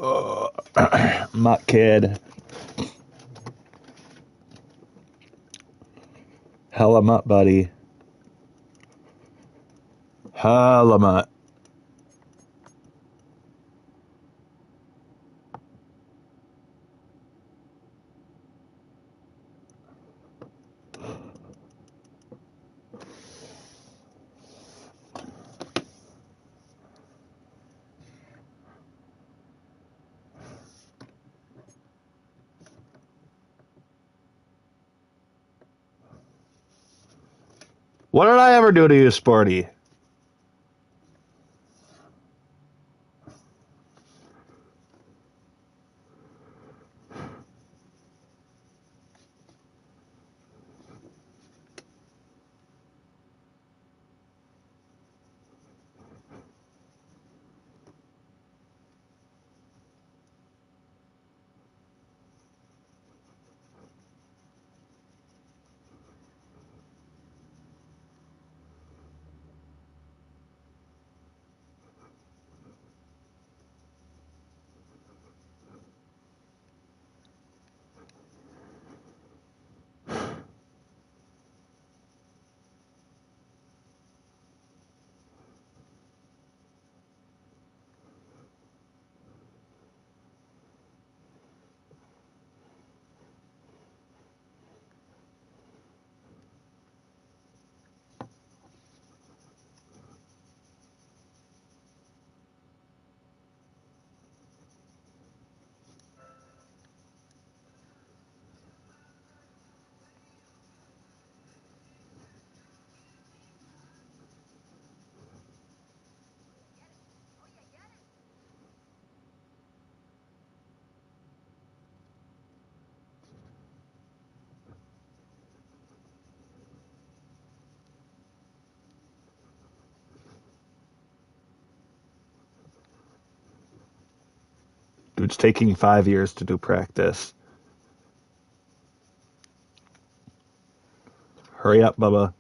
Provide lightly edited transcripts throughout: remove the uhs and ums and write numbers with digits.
Mutt kid. Hella mutt, buddy. Hella mutt. What did I ever do to you, Sporty? Dude's taking 5 years to do practice. Hurry up, Bubba.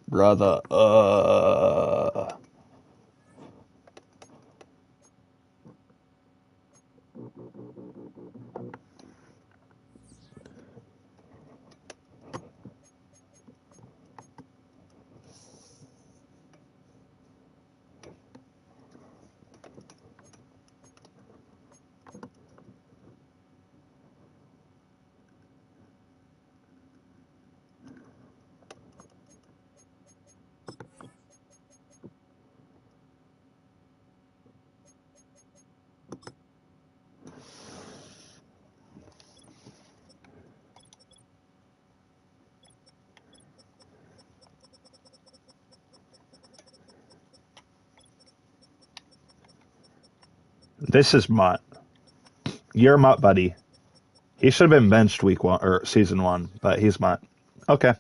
Brother. This is Mutt. You're Mutt, buddy. He should have been benched week 1 or season 1, but he's Mutt. Okay.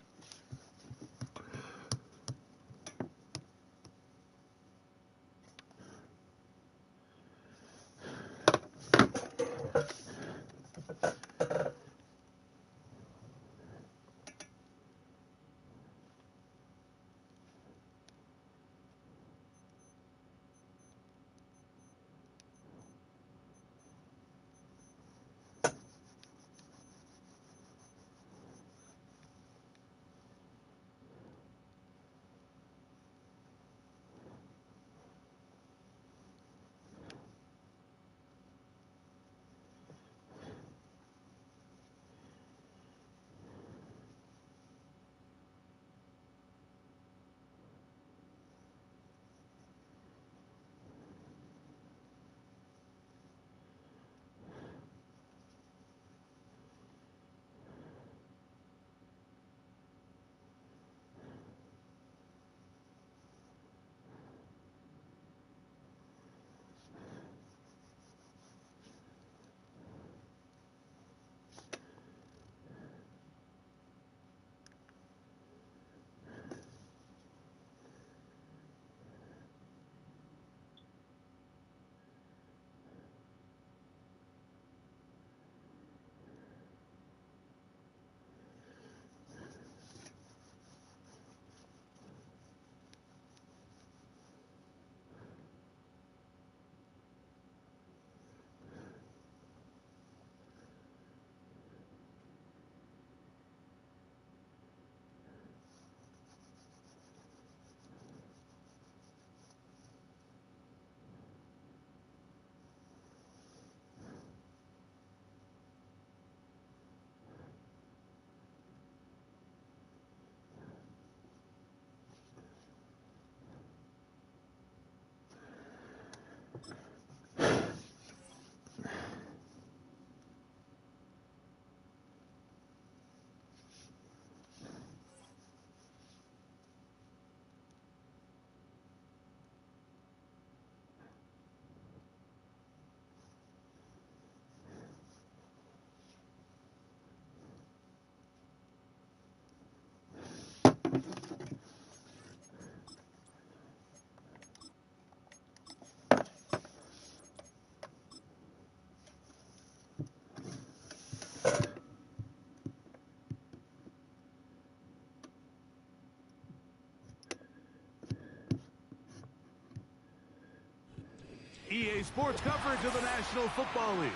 EA Sports coverage of the National Football League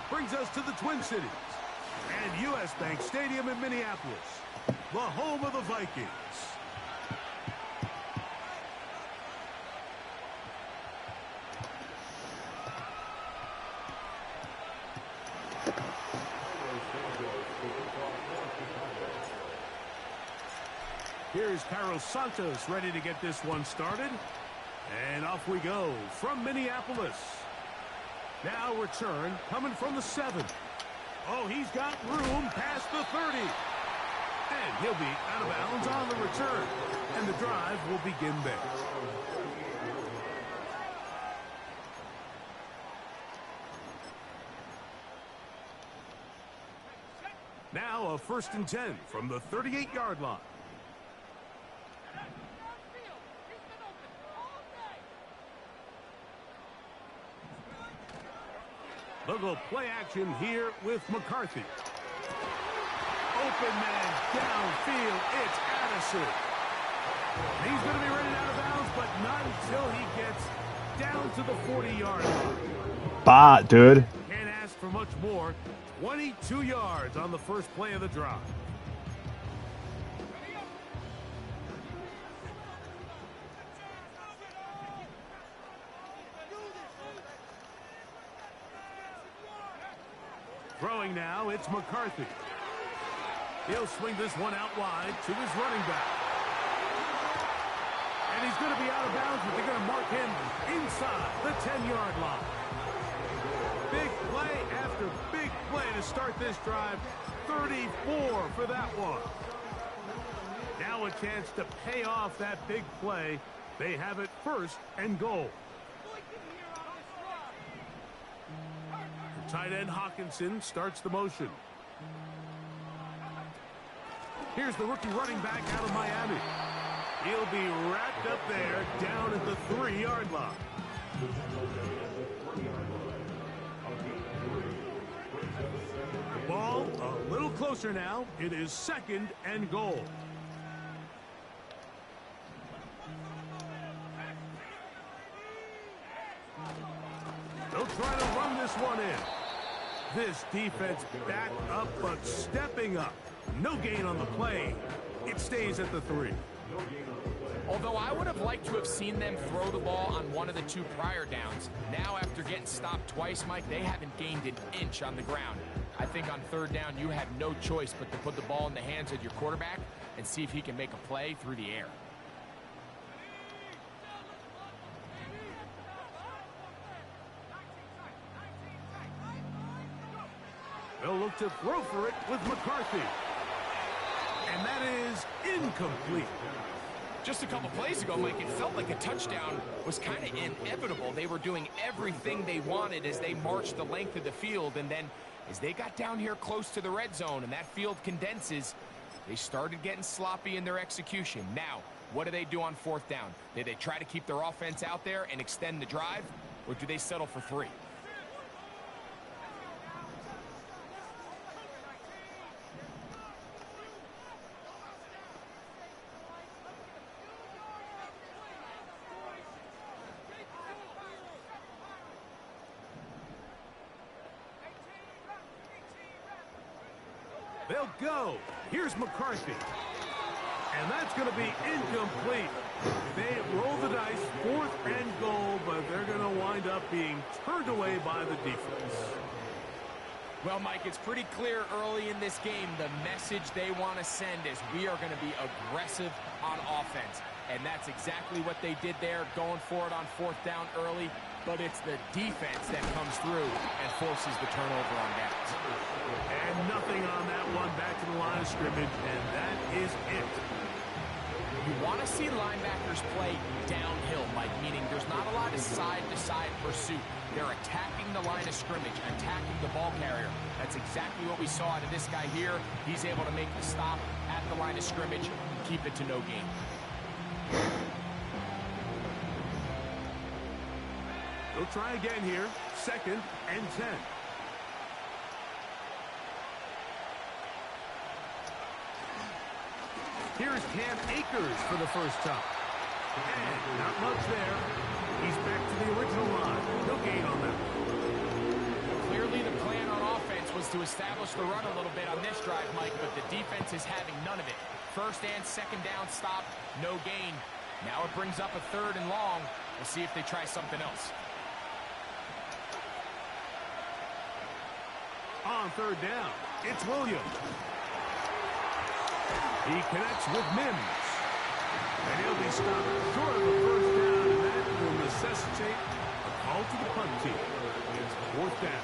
brings us to the Twin Cities and U.S. Bank Stadium in Minneapolis, the home of the Vikings. Here's Carlos Santos ready to get this one started. And off we go from Minneapolis. Now return coming from the 7. Oh, he's got room past the 30. And he'll be out of bounds on the return. And the drive will begin there. Now a 1st and 10 from the 38-yard line. They'll go play action here with McCarthy. Open man downfield. It's Addison. He's going to be running out of bounds, but not until he gets down to the 40-yard line. Bot, dude. Can't ask for much more. 22 yards on the first play of the drive. Throwing now, it's McCarthy. He'll swing this one out wide to his running back. And he's going to be out of bounds, but they're going to mark him inside the 10-yard line. Big play after big play to start this drive. 34 for that one. Now a chance to pay off that big play. They have it 1st and goal. Tight end Hawkinson starts the motion. Here's the rookie running back out of Miami. He'll be wrapped up there down at the 3-yard line. The ball a little closer now. It is 2nd and goal. They'll try to run this one in. This defense back up, but stepping up. No gain on the play. It stays at the 3. Although I would have liked to have seen them throw the ball on one of the 2 prior downs. Now, after getting stopped twice, Mike, they haven't gained an inch on the ground. I think on 3rd down, you have no choice but to put the ball in the hands of your quarterback and see if he can make a play through the air. They'll look to throw for it with McCarthy. And that is incomplete. Just a couple plays ago, Mike, it felt like a touchdown was kind of inevitable. They were doing everything they wanted as they marched the length of the field. And then as they got down here close to the red zone and that field condenses, they started getting sloppy in their execution. Now, what do they do on 4th down? Do they try to keep their offense out there and extend the drive, or do they settle for 3? They'll go. Here's McCarthy. And that's going to be incomplete. They roll the dice, 4th and goal, but they're going to wind up being turned away by the defense. Well, Mike, it's pretty clear early in this game the message they want to send is we are going to be aggressive on offense. And that's exactly what they did there, going for it on 4th down early. But it's the defense that comes through and forces the turnover on downs. And nothing on that one, back to the line of scrimmage, and that is it. You want to see linebackers play downhill, Mike, meaning there's not a lot of side-to-side pursuit. They're attacking the line of scrimmage, attacking the ball carrier. That's exactly what we saw out of this guy here. He's able to make the stop at the line of scrimmage and keep it to no gain. They'll try again here. 2nd and 10. Here's Cam Akers for the first time. And not much there. He's back to the original line. No gain on that. Clearly the plan on offense was to establish the run a little bit on this drive, Mike, but the defense is having none of it. 1st and 2nd down stop, no gain. Now it brings up a 3rd and long. We'll see if they try something else. On 3rd down, it's Williams. He connects with Mims. And he'll be stopped short of the 1st down, and that will necessitate a call to the punt team. It's 4th down.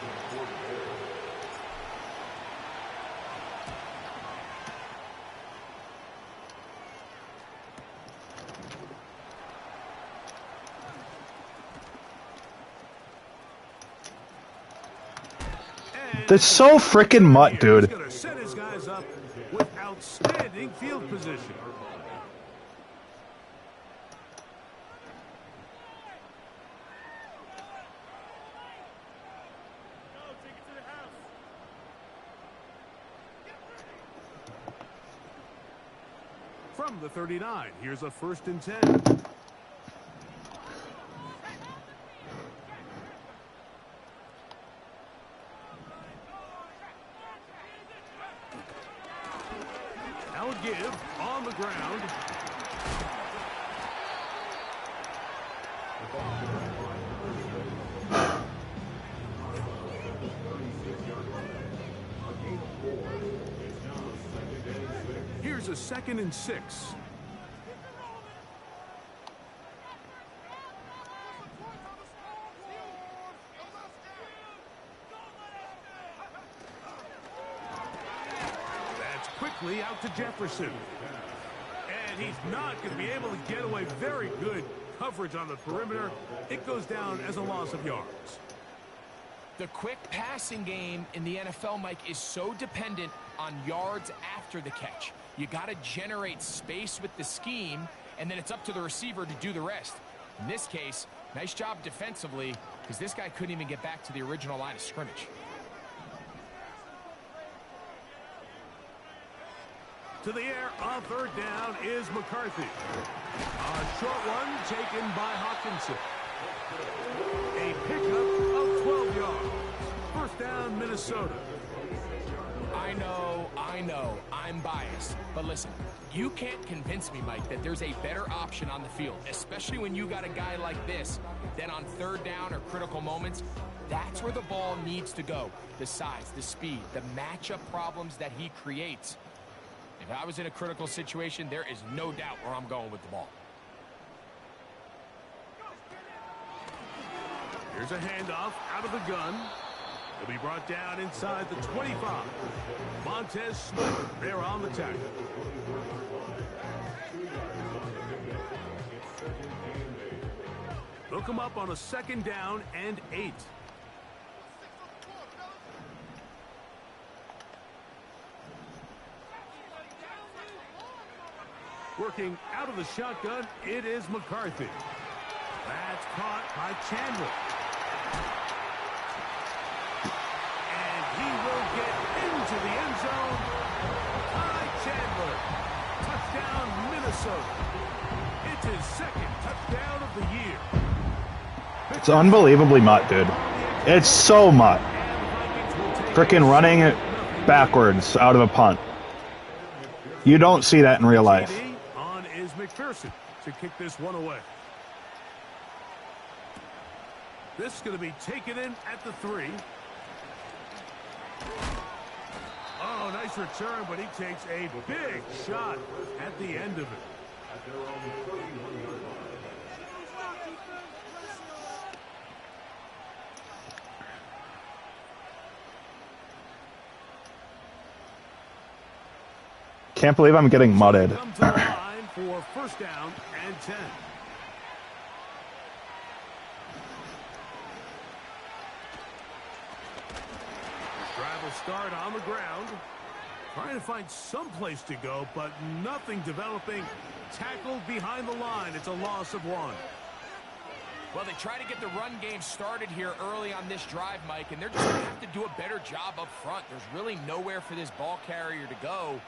That's so freaking mutt, dude. He's going to set his guys up with outstanding field position. From the 39, here's a 1st and 10. Give on the ground. Here's a 2nd and 6. Quickly out to Jefferson. And he's not going to be able to get away. Very good coverage on the perimeter. It goes down as a loss of yards. The quick passing game in the NFL, Mike, is so dependent on yards after the catch. You got to generate space with the scheme, and then it's up to the receiver to do the rest. In this case, nice job defensively, because this guy couldn't even get back to the original line of scrimmage. To the air on 3rd down is McCarthy. A short one taken by Hawkinson. A pickup of 12 yards. 1st down, Minnesota. I know, I'm biased. But listen, you can't convince me, Mike, that there's a better option on the field, especially when you got a guy like this, then on 3rd down or critical moments, that's where the ball needs to go. The size, the speed, the matchup problems that he creates. If I was in a critical situation, there is no doubt where I'm going with the ball. Here's a handoff out of the gun. He'll be brought down inside the 25. Montez Sweat there on the tackle. Look him up on a 2nd down and 8. Working out of the shotgun, it is McCarthy. That's caught by Chandler. And he will get into the end zone. Ty Chandler. Touchdown, Minnesota. It's his 2nd touchdown of the year. It's unbelievably mutt, dude. It's so mutt. Freaking running it backwards out of a punt. You don't see that in real life. On is McPherson to kick this one away. This is going to be taken in at the 3. Oh, nice return, but he takes a big shot at the end of it. Can't believe I'm getting mudded. Come to the line for first down and 10. Drive will start on the ground. Trying to find some place to go, but nothing developing. Tackled behind the line. It's a loss of 1. Well, they try to get the run game started here early on this drive, Mike, and they're just going to have to do a better job up front. There's really nowhere for this ball carrier to go.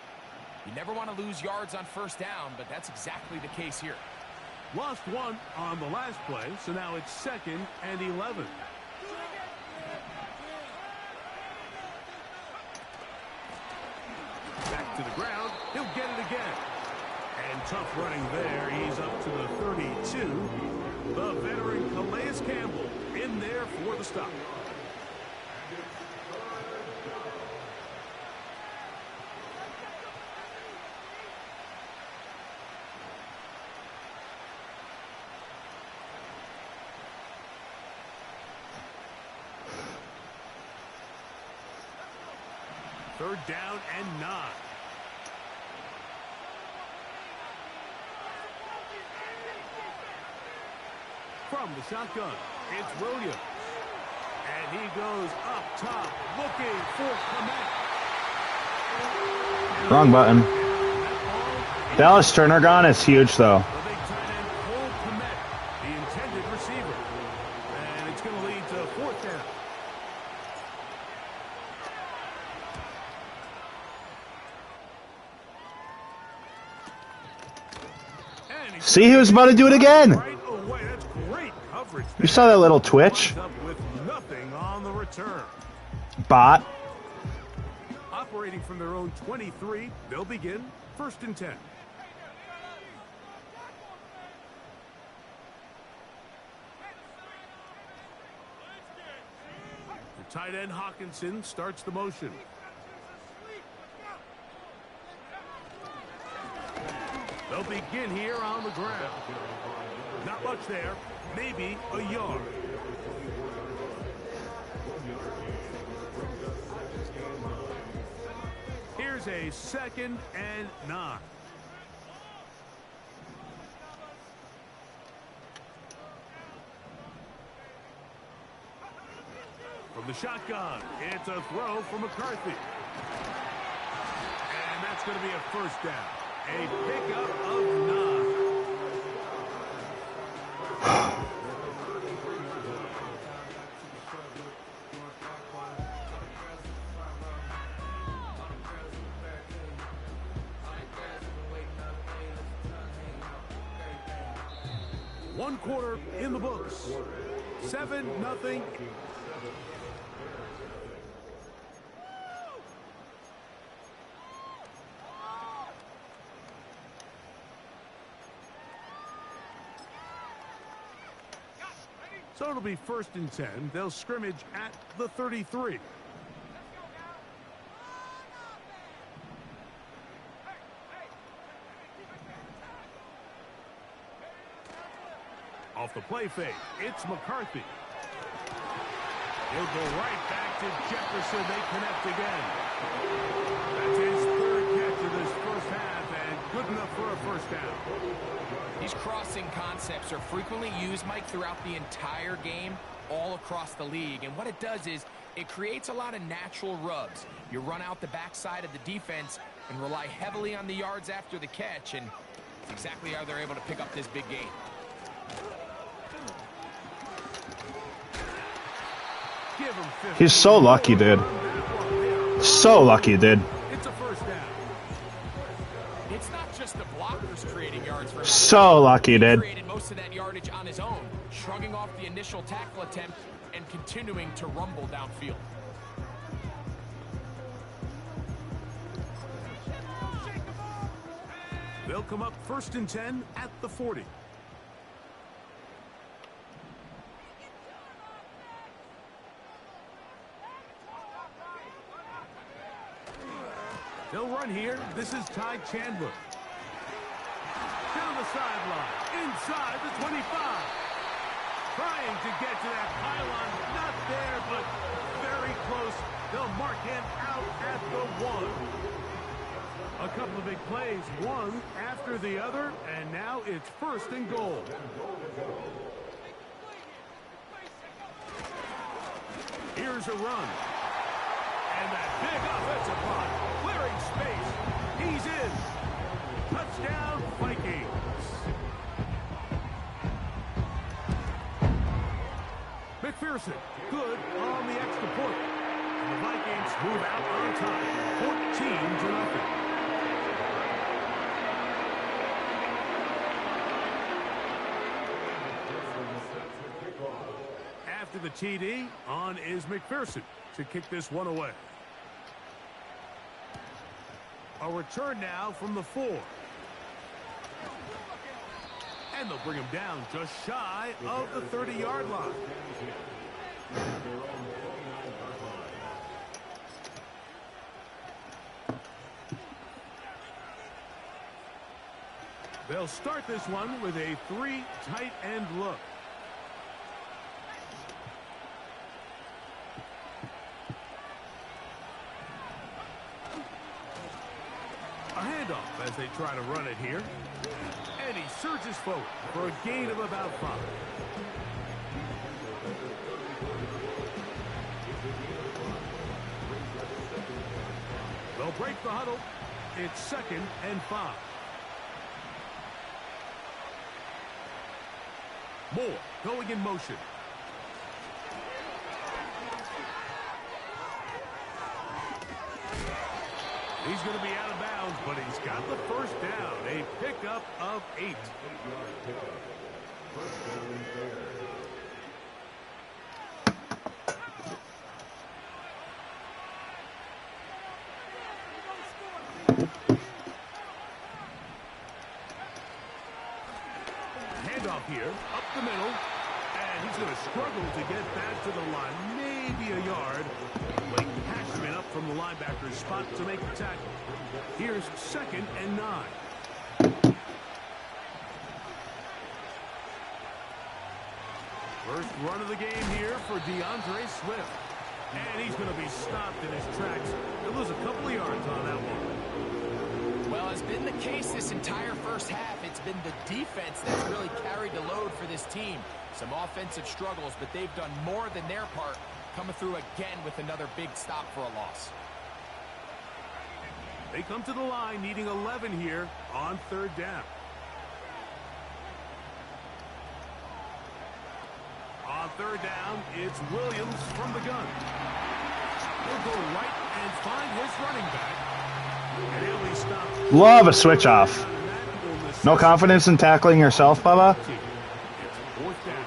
You never want to lose yards on first down, but that's exactly the case here. Lost 1 on the last play, so now it's 2nd and 11. Back to the ground. He'll get it again. And tough running there. He's up to the 32. The veteran Calais Campbell in there for the stop. Third down and 9. From the shotgun, it's Williams. And he goes up top, looking for Kmet. Wrong button. Dallas Turner gone is huge, though. The big tight end, Cole Kmet, the intended receiver. And it's going to lead to 4th down. See, he was about to do it again. Right away. That's great coverage. You saw that little twitch? Winds up with nothing on the return. Bot. Operating from their own 23, they'll begin 1st and 10. The tight end Hawkinson starts the motion. They'll begin here on the ground. Not much there. Maybe a yard. Here's a 2nd and 9. From the shotgun, it's a throw for McCarthy. And that's going to be a 1st down. A pickup of 9. One quarter in the books. 7-0. So it'll be 1st and 10. They'll scrimmage at the 33. Off the play fake, it's McCarthy. He'll go right back to Jefferson. They connect again. That's his 3rd catch of this first half, and good enough for a 1st down. These crossing concepts are frequently used, Mike, throughout the entire game, all across the league. And what it does is it creates a lot of natural rubs. You run out the backside of the defense and rely heavily on the yards after the catch, and it's exactly how they're able to pick up this big gain. He's so lucky, dude. So lucky, dude. It's a 1st down. It's not just the blockers creating yards for him. So lucky, dude. He created most of that yardage on his own, shrugging off the initial tackle attempt and continuing to rumble downfield. They'll come up 1st and 10 at the 40. They'll run here. This is Ty Chandler. Down the sideline, inside the 25. Trying to get to that pylon, not there, but very close. They'll mark him out at the 1. A couple of big plays, one after the other, and now it's 1st and goal. Here's a run. And that big offensive line, clearing space. He's in. Touchdown, Vikings. McPherson, good on the extra point. And the Vikings move out on top, 14-0. After the TD, on is McPherson to kick this one away. A return now from the 4. And they'll bring him down just shy of the 30-yard line. They'll start this one with a 3 tight end look. A handoff as they try to run it here. And he surges forward for a gain of about 5. They'll break the huddle. It's 2nd and 5. Moore going in motion. He's going to be out of bounds, but he's got the 1st down. A pickup of 8. Handoff here, up the middle, and he's going to struggle to get back to the line, maybe a yard. Blake Cashman up from the linebacker's spot to make the tackle. Here's 2nd and 9. First run of the game here for DeAndre Swift. And he's going to be stopped in his tracks. He'll lose a couple of yards on that one. Well, it's been the case this entire first half. It's been the defense that's really carried the load for this team. Some offensive struggles, but they've done more than their part, coming through again with another big stop for a loss. They come to the line needing 11 here on 3rd down. On 3rd down, it's Williams from the gun. He'll go right and find his running back. And he'll be stopped. Love a switch off. No confidence in tackling yourself, Bubba? It's 4th down.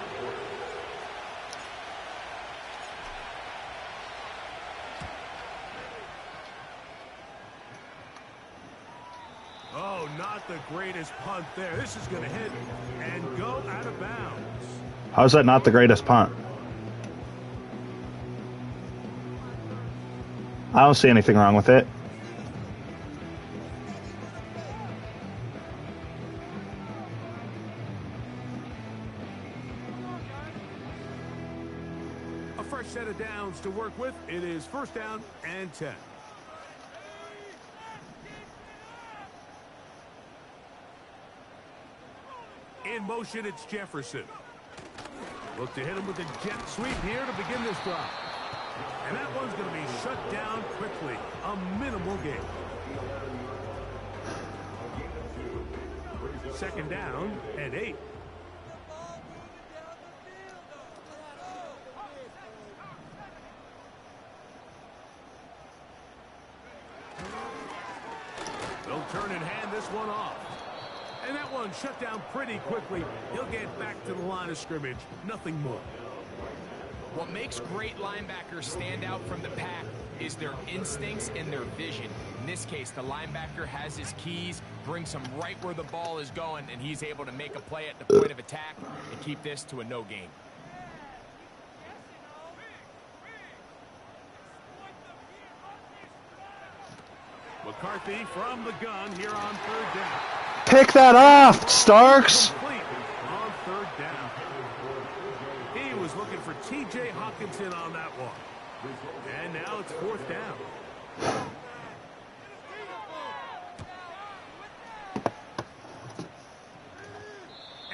Oh, not the greatest punt there. This is going to hit and go out of bounds. How's that not the greatest punt? I don't see anything wrong with it. A fresh set of downs to work with. It is 1st down and 10. In motion, it's Jefferson. Look to hit him with a jet sweep here to begin this drive. And that one's going to be shut down quickly. A minimal gain. 2nd down and 8. They'll turn and hand this one off. And that one shut down pretty quickly. He'll get back to the line of scrimmage. Nothing more. What makes great linebackers stand out from the pack is their instincts and their vision. In this case, the linebacker has his keys, brings him right where the ball is going, and he's able to make a play at the point of attack and keep this to a no gain. McCarthy from the gun here on 3rd down. Pick that off, Starks. Complete on third down. He was looking for T.J. Hockenson on that one. And now it's fourth down.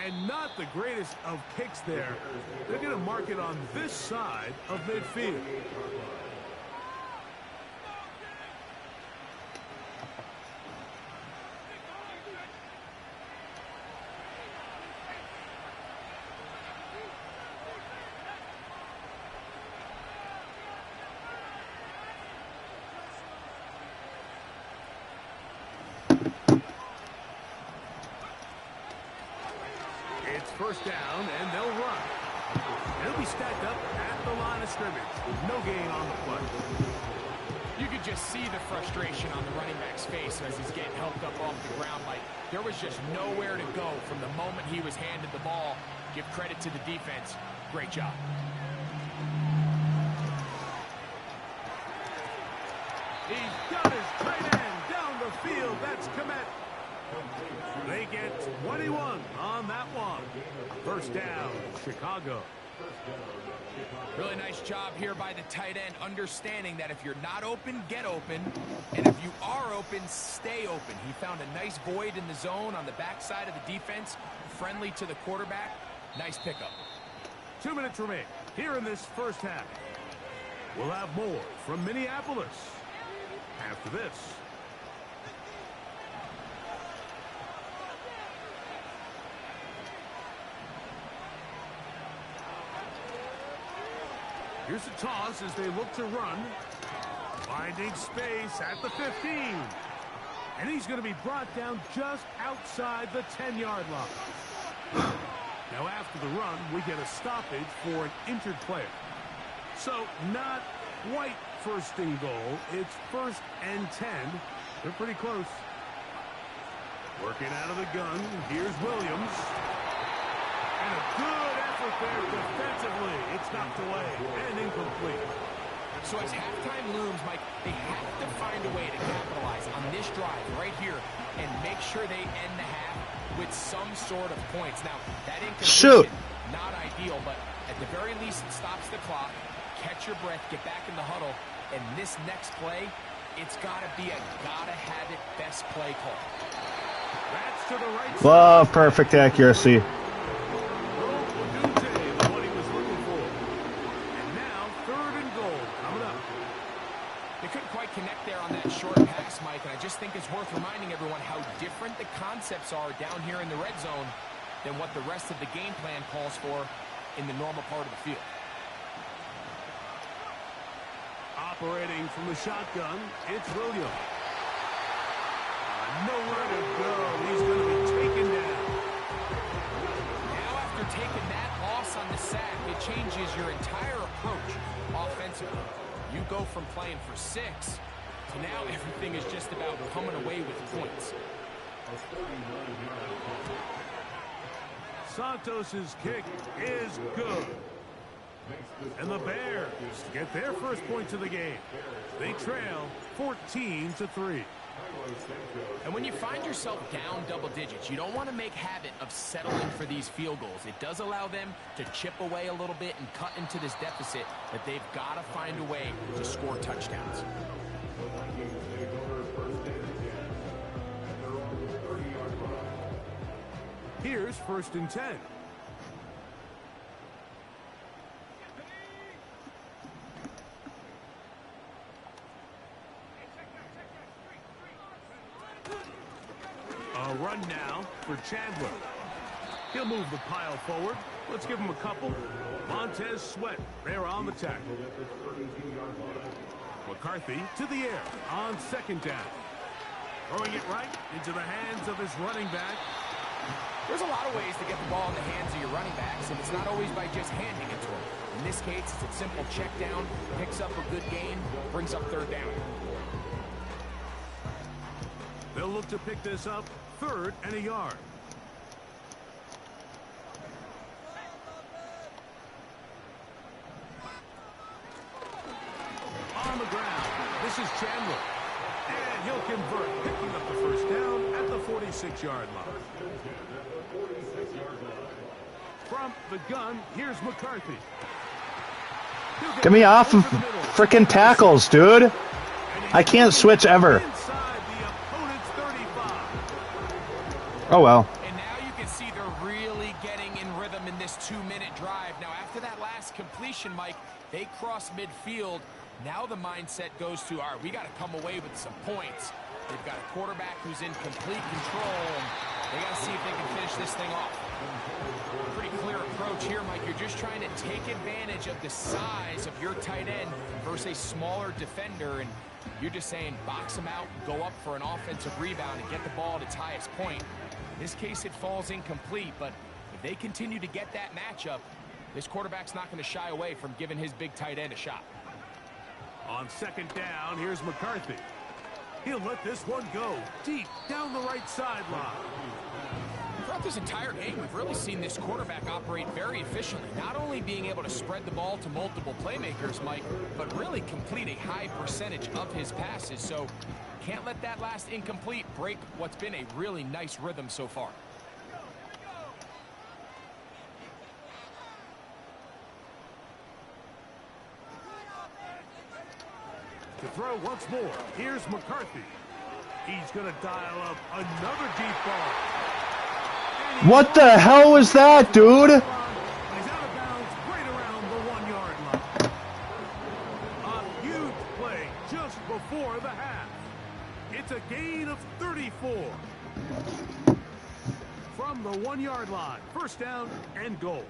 And not the greatest of kicks there. They're going to mark it on this side of midfield. It's first down, and they'll run. They'll be stacked up at the line of scrimmage with no gain on the play. You could just see the frustration on the running back's face as he's getting helped up off the ground. Like, there was just nowhere to go from the moment he was handed the ball. Give credit to the defense. Great job. He's got his tight end down the field. That's Kmet. They get 21 on that one. First down, Chicago. Really nice job here by the tight end, understanding that if you're not open, get open. And if you are open, stay open. He found a nice void in the zone on the backside of the defense, friendly to the quarterback. Nice pickup. 2 minutes remain here in this first half. We'll have more from Minneapolis after this. Here's the toss as they look to run. Finding space at the 15. And he's going to be brought down just outside the 10-yard line. Now after the run, we get a stoppage for an injured player. So not quite first and goal. It's first and 10. They're pretty close. Working out of the gun. Here's Williams. And a good effort there defensively. It's knocked away and incomplete. So as halftime looms, Mike, they have to find a way to capitalize on this drive right here and make sure they end the half with some sort of points. Now, that incompletion, not ideal, but at the very least, it stops the clock. Catch your breath, get back in the huddle, and this next play, it's got to be a gotta-have-it best play call. That's to the right side. Love perfect accuracy. Connect there on that short pass, Mike, and I just think it's worth reminding everyone how different the concepts are down here in the red zone than what the rest of the game plan calls for in the normal part of the field. Operating from the shotgun, it's Williams. Nowhere to go. He's going to be taken down. Now after taking that loss on the sack, it changes your entire approach offensively. You go from playing for 6 to now everything is just about coming away with points. Santos's kick is good. And the Bears get their first points of the game. They trail 14-3. And when you find yourself down double digits, you don't want to make habit of settling for these field goals. It does allow them to chip away a little bit and cut into this deficit, but they've got to find a way to score touchdowns. Here's first and 10. A run now for Chandler. He'll move the pile forward. Let's give him a couple. Montez Sweat there on the tackle. McCarthy to the air on second down. Throwing it right into the hands of his running back. There's a lot of ways to get the ball in the hands of your running backs, and it's not always by just handing it to them. In this case, it's a simple check down, picks up a good gain, brings up third down. They'll look to pick this up, 3rd and a yard. On the ground, this is Chandler. And he'll convert, picking up the first down at the 46-yard line. From the gun, here's McCarthy. Get me off of frickin' tackles, dude. I can't switch ever. Oh, well. And now you can see they're really getting in rhythm in this 2-minute drive. Now, after that last completion, Mike, they cross midfield. Now the mindset goes to, all right, we got to come away with some points. They've got a quarterback who's in complete control, and they got to see if they can finish this thing off. Pretty clear approach here, Mike. You're just trying to take advantage of the size of your tight end versus a smaller defender, and you're just saying box them out, go up for an offensive rebound, and get the ball at its highest point. In this case, it falls incomplete, but if they continue to get that matchup, this quarterback's not going to shy away from giving his big tight end a shot. On second down, here's McCarthy. He'll let this one go deep down the right sideline. Throughout this entire game, we've really seen this quarterback operate very efficiently, not only being able to spread the ball to multiple playmakers, Mike, but really complete a high percentage of his passes. So can't let that last incomplete break what's been a really nice rhythm so far. To throw once more, here's McCarthy. He's going to dial up another deep ball. What the hell was that, dude? He's out of bounds right around the 1-yard line. A huge play just before the half. It's a gain of 34. From the 1-yard line, first down and goal.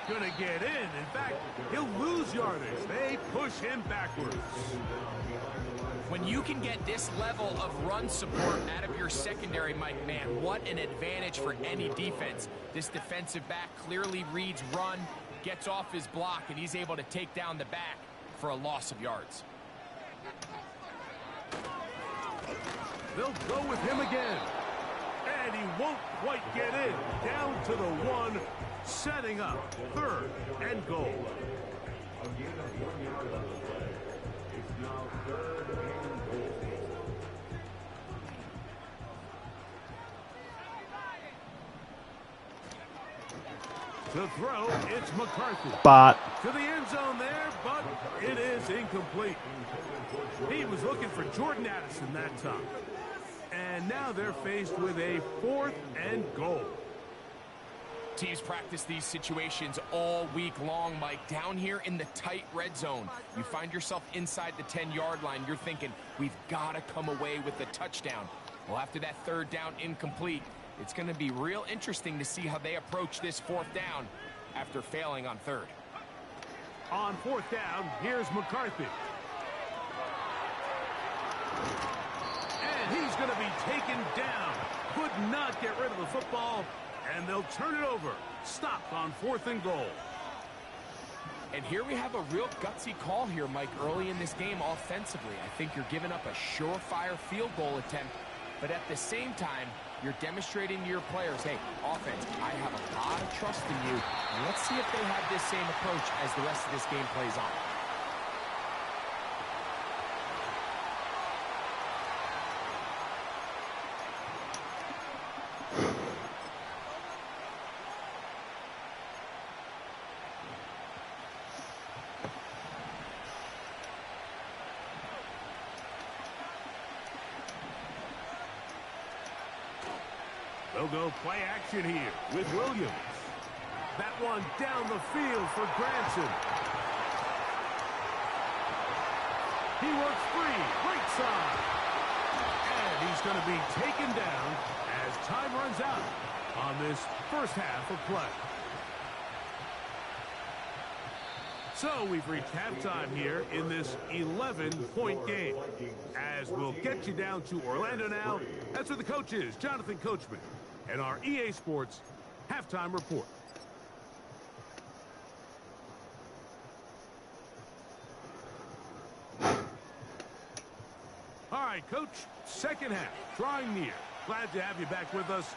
Going to get in. In fact, he'll lose yardage. They push him backwards. When you can get this level of run support out of your secondary, Mike, man, what an advantage for any defense. This defensive back clearly reads run, gets off his block, and he's able to take down the back for a loss of yards. They'll go with him again. And he won't quite get in. Down to the 1. Setting up third and goal. To throw, it's McCarthy. Spot. To the end zone there, but it is incomplete. He was looking for Jordan Addison that time. And now they're faced with a 4th and goal. Teams practice these situations all week long, Mike. Down here in the tight red zone, you find yourself inside the 10-yard line. You're thinking, we've got to come away with a touchdown. Well, after that third down incomplete, it's going to be real interesting to see how they approach this 4th down after failing on third. On 4th down, here's McCarthy. And he's going to be taken down. Could not get rid of the football. And they'll turn it over. Stopped on 4th and goal. And here we have a real gutsy call here, Mike, early in this game offensively. I think you're giving up a surefire field goal attempt, but at the same time, you're demonstrating to your players, hey, offense, I have a lot of trust in you. And let's see if they have this same approach as the rest of this game plays on. They'll go play action here with Williams. That one down the field for Granson. He works free, right side. And he's going to be taken down as time runs out on this first half of play. So we've reached halftime here in this 11-point game. As we'll get you down to Orlando now, that's where the coach is, Jonathan Coachman, and our EA Sports halftime report. All right, Coach, second half, drawing near. Glad to have you back with us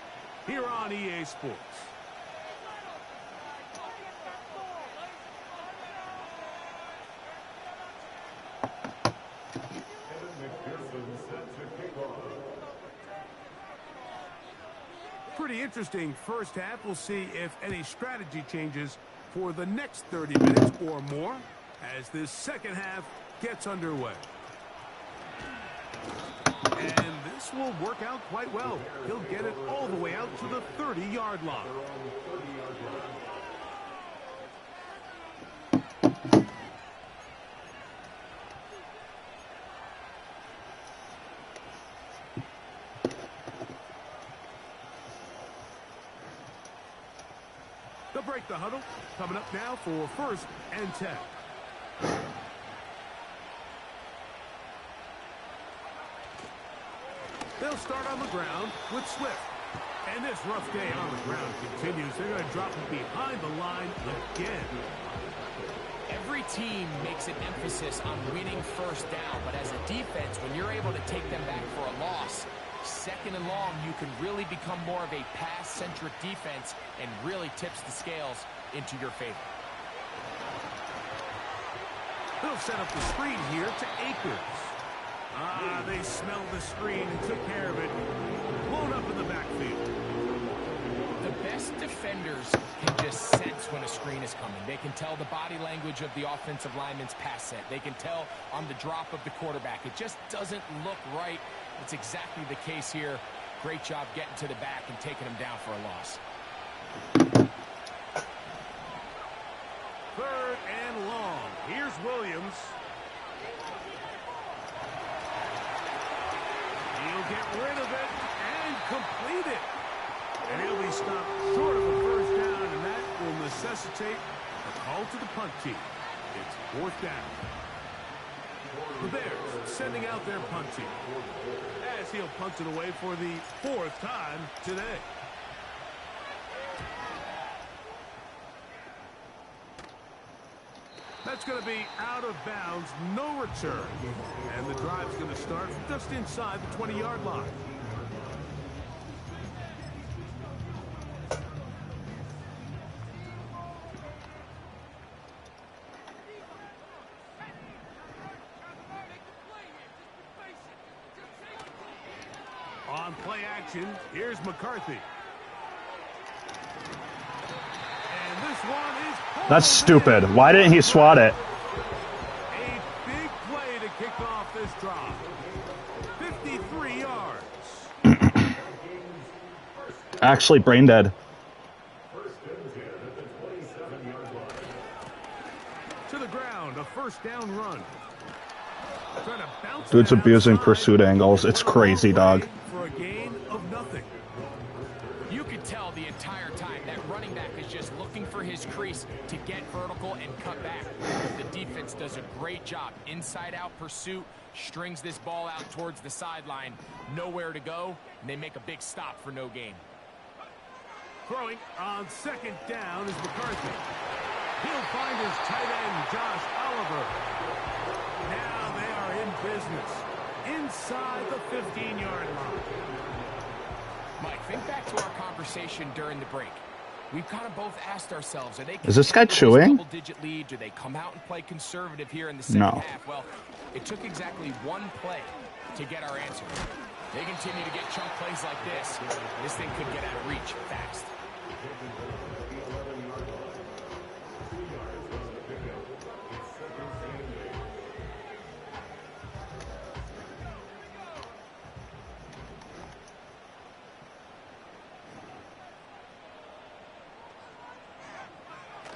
here on EA Sports. Pretty interesting first half. We'll see if any strategy changes for the next 30 minutes or more as this second half gets underway. And this will work out quite well. He'll get it all the way out to the 30-yard line. They'll break the huddle. Coming up now for 1st and 10. They'll start on the ground with Swift. And this rough day on the ground continues. They're going to drop him behind the line again. Every team makes an emphasis on winning first down, but as a defense, when you're able to take them back for a loss, second and long, you can really become more of a pass-centric defense and really tips the scales into your favor. They'll set up the screen here to Akers. They smelled the screen and took care of it. Blown up in the backfield. The best defenders can just sense when a screen is coming. They can tell the body language of the offensive lineman's pass set. They can tell on the drop of the quarterback. It just doesn't look right. It's exactly the case here. Great job getting to the back and taking him down for a loss. 3rd and long. Here's Williams. He'll get rid of it and complete it. And he'll be stopped short of a first down, and that will necessitate a call to the punt team. It's 4th down. The Bears sending out their punt team, as he'll punt it away for the 4th time today. That's going to be out of bounds, no return. And the drive's going to start just inside the 20-yard line. On play action, here's McCarthy. And this one is... That's stupid. Why didn't he swat it? A big play to kick off this drive. 53 yards. Actually, brain dead. To the ground, a first down run. Trying to bounce Dude's that abusing outside. pursuit angles. It's crazy, dog. For a gain of nothing. You could tell the entire time that running back is just looking for his crease to get vertical and cut back. The defense does a great job. Inside-out pursuit, strings this ball out towards the sideline. Nowhere to go, and they make a big stop for no gain. Throwing on 2nd down is McCarthy. He'll find his tight end, Josh Oliver. Now they are in business. Inside the 15-yard line. Mike, think back to our conversation during the break. We've kind of both asked ourselves, are they Is this guy content with chewing? double-digit lead? Do they come out and play conservative here in the second No. half? Well, it took exactly one play to get our answer. They continue to get chunk plays like this. This thing could get out of reach fast.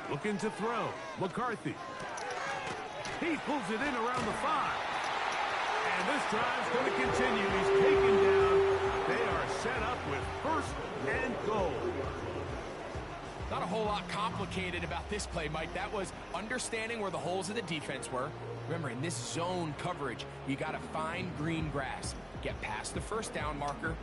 Looking to throw. McCarthy. He pulls it in around the 5. And this drive's going to continue. He's taken down. They are set up with 1st and goal. Not a whole lot complicated about this play, Mike. That was understanding where the holes of the defense were. Remember, in this zone coverage, you got to find green grass. Get past the first down marker.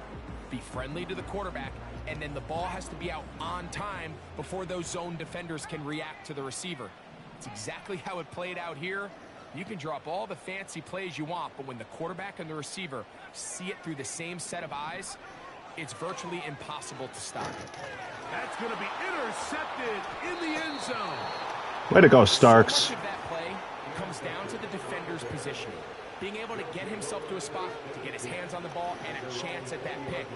Be friendly to the quarterback. And then the ball has to be out on time before those zone defenders can react to the receiver. It's exactly how it played out here. You can drop all the fancy plays you want, but when the quarterback and the receiver see it through the same set of eyes, it's virtually impossible to stop. That's going to be intercepted in the end zone. Way to go, Starks. So much of that play comes down to the defender's positioning. Being able to get himself to a spot, to get his hands on the ball, and a chance at that pick.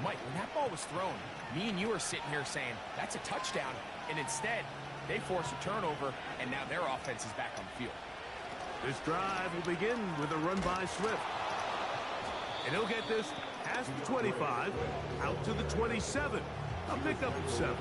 Mike, when that ball was thrown, me and you are sitting here saying, that's a touchdown. And instead, they force a turnover, and now their offense is back on the field. This drive will begin with a run by Swift. And he'll get this past the 25, out to the 27. A pickup of 7.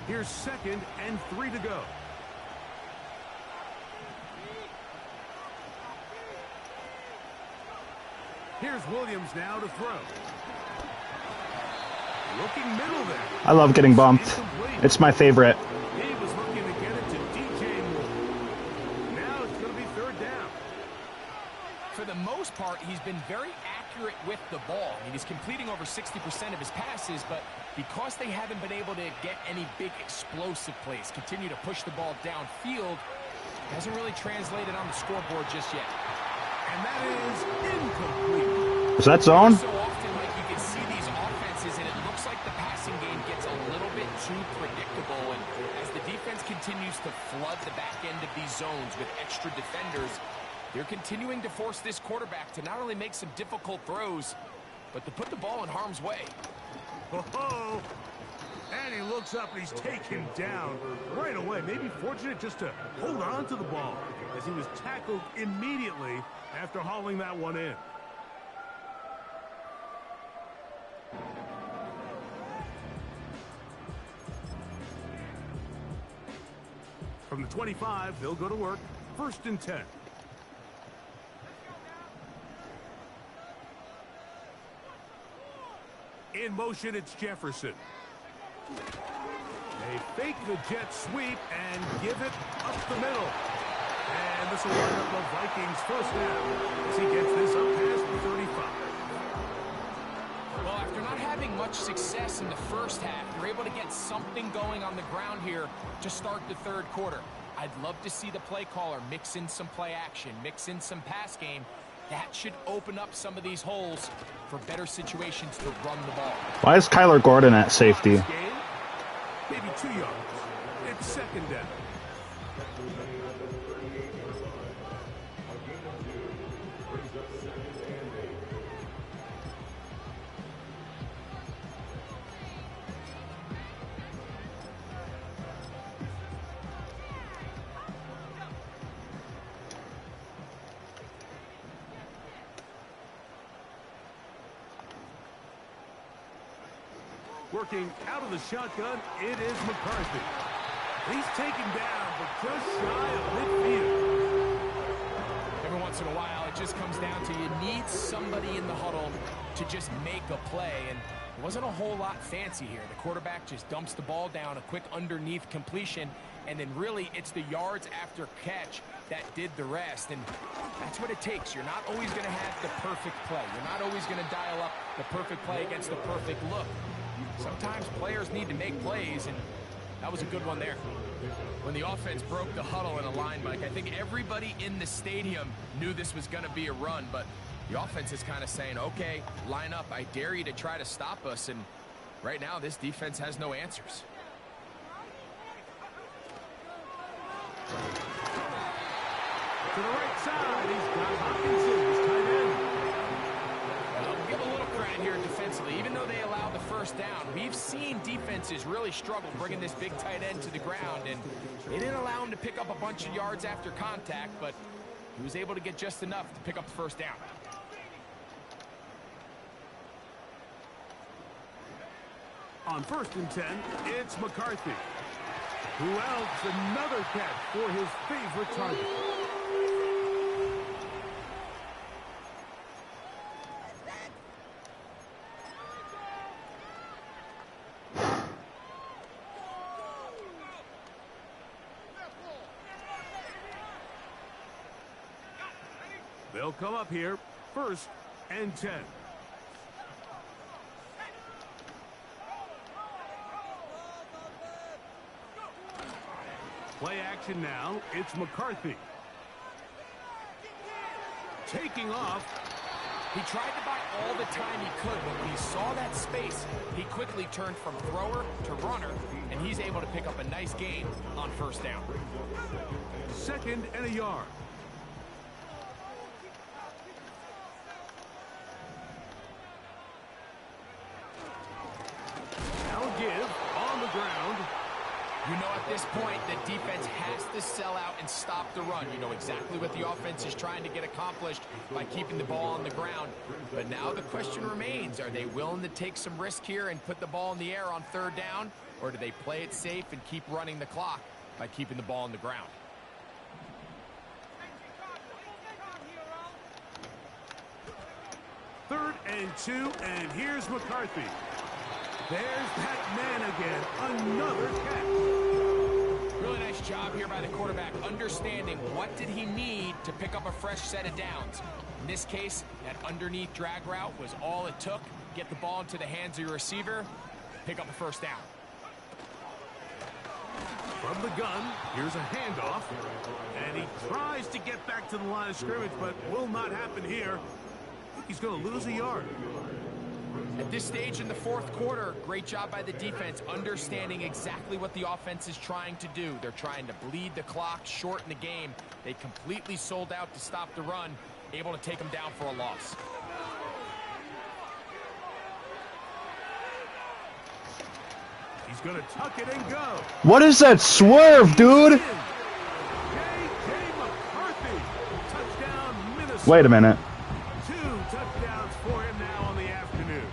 Here's 2nd and 3 to go. Here's Williams now to throw. Looking middle there. I love getting bumped. It's my favorite. He was looking to get it to DJ Moore. Now it's going to be 3rd down. For the most part, he's been very accurate with the ball. I mean, he's completing over 60% of his passes, but because they haven't been able to get any big explosive plays, continue to push the ball downfield, hasn't really translated on the scoreboard just yet. And that is incomplete. Is that zone? So often, like, you can see these offenses, and it looks like the passing game gets a little bit too predictable. And as the defense continues to flood the back end of these zones with extra defenders, they're continuing to force this quarterback to not only make some difficult throws, but to put the ball in harm's way. Oh, and he looks up and he's taken down right away. Maybe fortunate just to hold on to the ball as he was tackled immediately after hauling that one in. From the 25, they'll go to work. 1st and 10. In motion, it's Jefferson. They fake the jet sweep and give it up the middle. And this will wind up the Vikings' 1st down as he gets this up past the 35. Well, after not having much success in the first half, they're able to get something going on the ground here to start the 3rd quarter. I'd love to see the play caller mix in some play action, mix in some pass game. That should open up some of these holes for better situations to run the ball. Why is Kyler Gordon at safety? Maybe 2 yards. It's 2nd down. Working out of the shotgun, it is McCarthy. He's taken down, but just shy of midfield. Every once in a while, it just comes down to you need somebody in the huddle to just make a play, and it wasn't a whole lot fancy here. The quarterback just dumps the ball down, a quick underneath completion, and then really it's the yards after catch that did the rest, and that's what it takes. You're not always going to have the perfect play. You're not always going to dial up the perfect play against the perfect look. Sometimes players need to make plays, and that was a good one there. When the offense broke the huddle in a line, Mike, I think everybody in the stadium knew this was going to be a run, but the offense is kind of saying, okay, line up, I dare you to try to stop us, and right now this defense has no answers. To the right side, he's got Hopkinson, his tight end. We'll give a little credit here defensively. Even though they allowed the 1st down, we've seen defenses really struggle bringing this big tight end to the ground, and they didn't allow him to pick up a bunch of yards after contact, but he was able to get just enough to pick up the 1st down. On 1st and 10, it's McCarthy. Who else? Another catch for his favorite target. They'll come up here. 1st and 10. Play action now. It's McCarthy. Taking off. He tried to buy all the time he could, but when he saw that space, he quickly turned from thrower to runner, and he's able to pick up a nice gain on first down. 2nd and a yard. Now give on the ground. You know, at this point, the defense has to sell out and stop the run. You know exactly what the offense is trying to get accomplished by keeping the ball on the ground. But now the question remains, are they willing to take some risk here and put the ball in the air on 3rd down? Or do they play it safe and keep running the clock by keeping the ball on the ground? Third and 2, and here's McCarthy. There's that man again. Another catch. Really nice job here by the quarterback, understanding what did he need to pick up a fresh set of downs. In this case, that underneath drag route was all it took. Get the ball into the hands of your receiver, pick up a first down. From the gun, here's a handoff. And he tries to get back to the line of scrimmage, but will not happen here. He's going to lose a yard. At this stage in the 4th quarter, great job by the defense, understanding exactly what the offense is trying to do. They're trying to bleed the clock, shorten the game. They completely sold out to stop the run, able to take them down for a loss. He's going to tuck it and go. What is that swerve, dude? J.J. McCarthy. Touchdown, Minnesota. Wait a minute. 2 touchdowns for him now on the afternoon.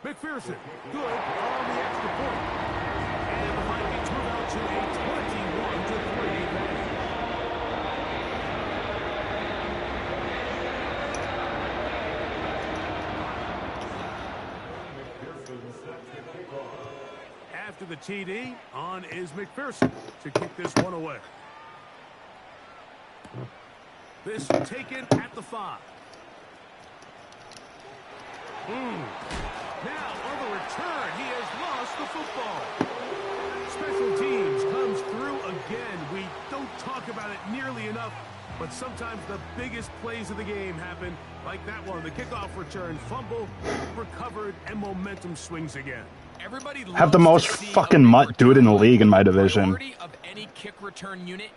McPherson, good on the extra point. And the Vikings move out to a 21-3 advantage. After the TD, on is McPherson to kick this one away. This taken at the 5. Now, on the return, he has lost the football. Special teams comes through again. We don't talk about it nearly enough, but sometimes the biggest plays of the game happen like that one. The kickoff return, fumble, recovered, and momentum swings again. Everybody Have the most fucking mutt dude in the league in my division. Of any kick return unit,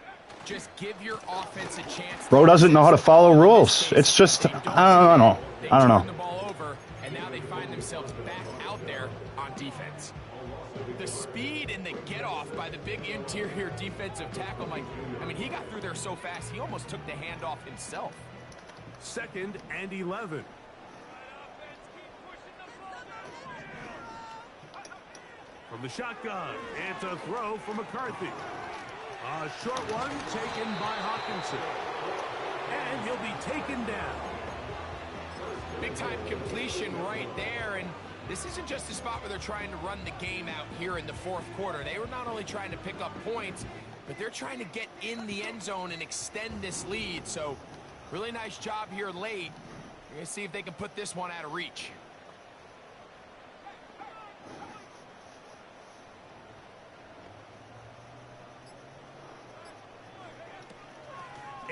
just give your offense a chance. Bro doesn't know how to follow rules. It's just, I don't know. I don't know. The ball over, and now they find themselves back out there on defense. The speed and the get-off by the big interior defensive tackle, Mike. I mean, he got through there so fast, he almost took the handoff himself. 2nd and 11. From the shotgun, it's a throw for McCarthy. A short one taken by Hawkinson. And he'll be taken down. Big-time completion right there, and this isn't just a spot where they're trying to run the game out here in the 4th quarter. They were not only trying to pick up points, but they're trying to get in the end zone and extend this lead. So, really nice job here late. We're going to see if they can put this one out of reach.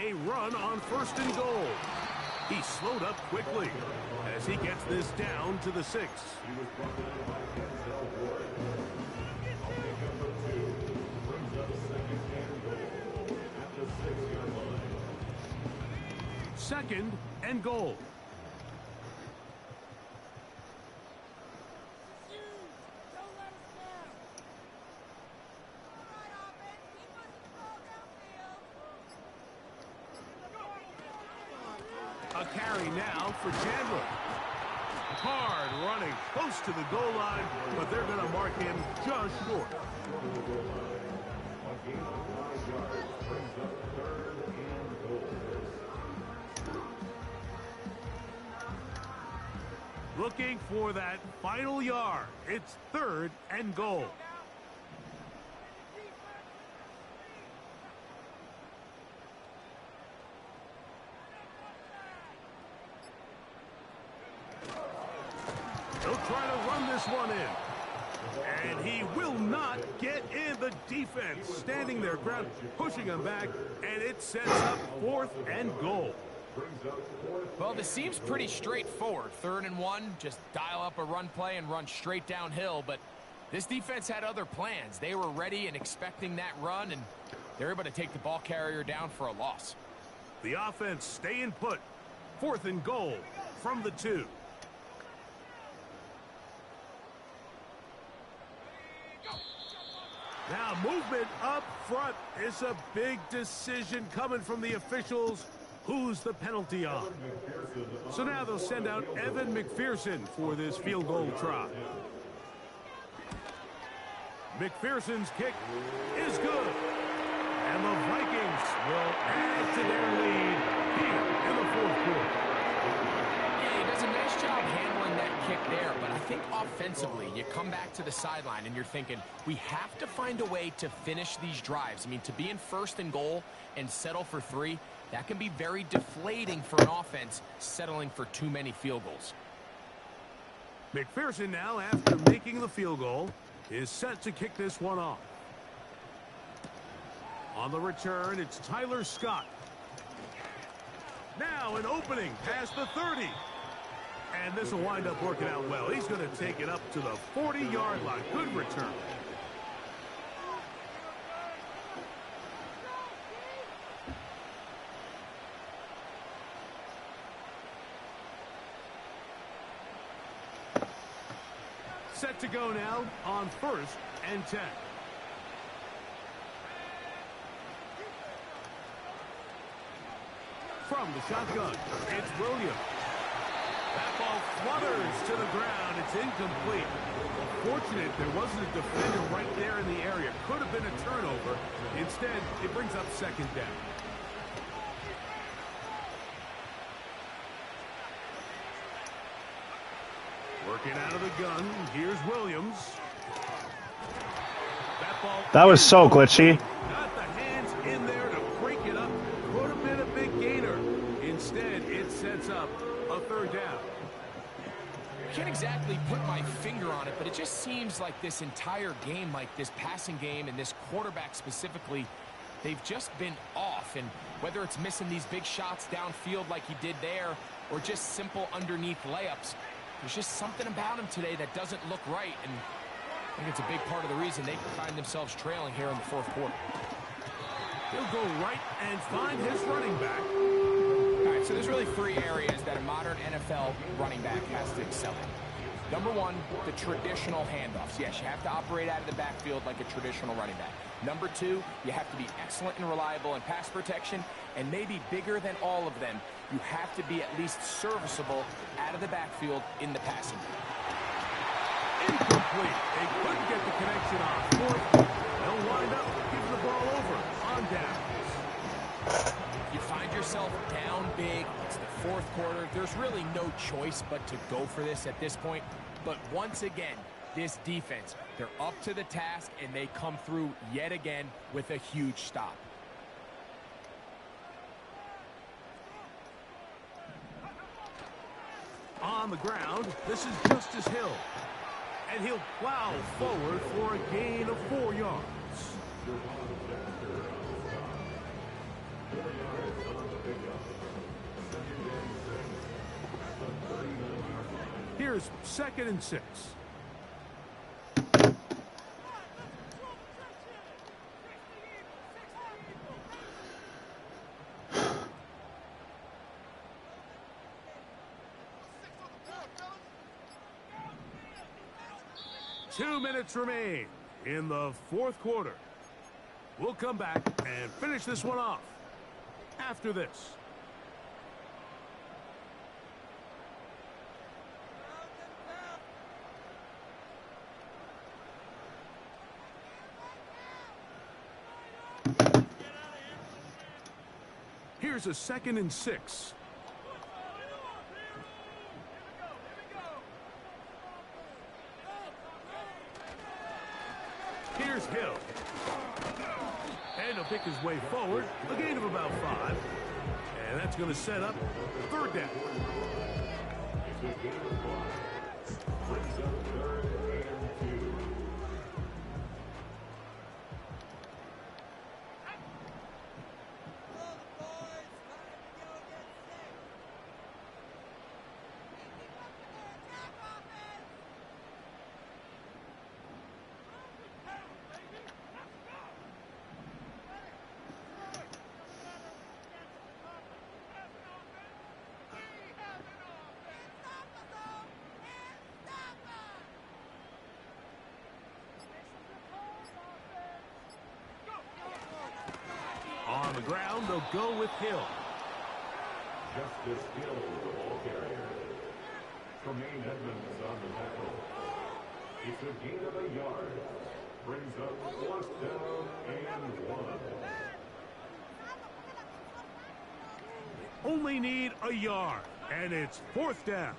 A run on 1st and goal. He slowed up quickly as he gets this down to the 6. Second and goal. A carry now for Chandler. Hard running close to the goal line, but they're going to mark him just short. Looking for that final yard. It's 3rd and goal. try to run this one in. And he will not get in. The defense standing their ground, pushing him back, and it sets up 4th and goal. Well, this seems pretty straightforward. 3rd and 1, just dial up a run play and run straight downhill. But this defense had other plans. They were ready and expecting that run, and they're able to take the ball carrier down for a loss. The offense staying put. 4th and goal from the 2. Now movement up front. It's a big decision coming from the officials. Who's the penalty on? So now they'll send out Evan McPherson for this field goal try. McPherson's kick is good. And the Vikings will add to their lead here in the 4th quarter. Yeah, he does a nice job handling that kick there, but I think offensively, you come back to the sideline and you're thinking, we have to find a way to finish these drives. I mean, to be in 1st and goal and settle for 3, that can be very deflating for an offense settling for too many field goals. McPherson now, after making the field goal, is set to kick this one off. On the return, it's Tyler Scott. Now an opening past the 30. And this will wind up working out well. He's going to take it up to the 40-yard line. Good return. Set to go now on 1st and 10. From the shotgun, it's Williams. That ball flutters to the ground. It's incomplete. Fortunate there wasn't a defender right there in the area. Could have been a turnover. Instead, it brings up 2nd down. Working out of the gun, here's Williams. That was so glitchy. Got the hands in there to break it up. Could have been a big gainer. Instead, it sets up a 3rd down. I can't exactly put my finger on it, but it just seems like this entire game, like this passing game and this quarterback specifically, they've just been off. And whether it's missing these big shots downfield like he did there or just simple underneath layups, there's just something about him today that doesn't look right. And I think it's a big part of the reason they find themselves trailing here in the 4th quarter. He'll go right and find his running back. All right, so there's really 3 areas that a modern NFL running back has to excel in. Number 1, the traditional handoffs. Yes, you have to operate out of the backfield like a traditional running back. Number 2, you have to be excellent and reliable in pass protection. And maybe bigger than all of them, you have to be at least serviceable out of the backfield in the passing game. Incomplete. They couldn't get the connection on 4th. They'll wind up giving the ball over on downs. You find yourself down big. It's the 4th quarter. There's really no choice but to go for this at this point. But once again, this defense, they're up to the task, and they come through yet again with a huge stop. On the ground, this is Justice Hill. And he'll plow forward for a gain of 4 yards. Here's 2nd and 6. Two minutes remain in the 4th quarter. We'll come back and finish this one off after this. Here's a 2nd and 6. Here's Hill. And he'll pick his way forward. A gain of about 5. And that's going to set up 3rd down. On the ground, they'll go with Hill. Justice Hill, the ball carrier. Tremaine Edmonds on the tackle. It's a gain of a yard. Brings up 4th down and 1. Only need a yard, and it's 4th down.